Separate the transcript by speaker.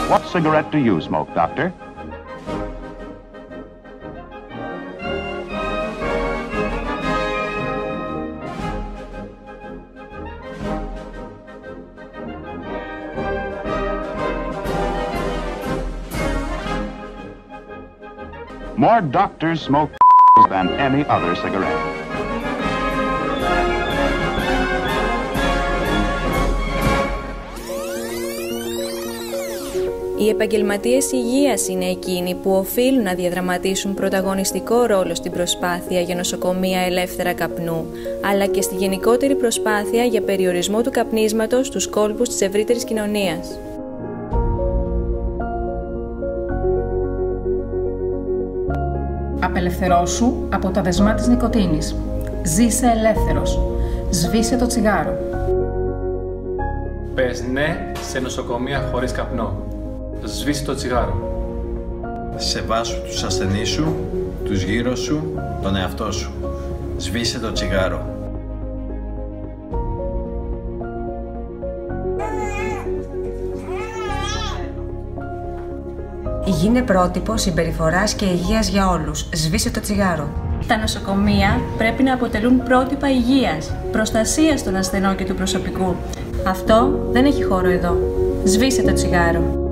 Speaker 1: What cigarette do you smoke, doctor? More doctors smoke than any other cigarette.
Speaker 2: Οι επαγγελματίες υγείας είναι εκείνοι που οφείλουν να διαδραματίσουν πρωταγωνιστικό ρόλο στην προσπάθεια για νοσοκομεία ελεύθερα καπνού, αλλά και στη γενικότερη προσπάθεια για περιορισμό του καπνίσματος στους κόλπους της ευρύτερης κοινωνίας.
Speaker 3: Απελευθερώσου από τα δεσμά της νοικοτήνης. Ζήσε ελεύθερος. Σβήσε το τσιγάρο.
Speaker 4: Πες ναι σε νοσοκομεία χωρίς καπνό. Σβήσε το τσιγάρο.
Speaker 5: Σεβάσου τους ασθενείς σου, τους γύρω σου, τον εαυτό σου. Σβήσε το τσιγάρο.
Speaker 6: Γίνε πρότυπο συμπεριφοράς και υγείας για όλους. Σβήσε το τσιγάρο.
Speaker 2: Τα νοσοκομεία πρέπει να αποτελούν πρότυπα υγείας, προστασίας των ασθενών και του προσωπικού. Αυτό δεν έχει χώρο εδώ. Σβήσε το τσιγάρο.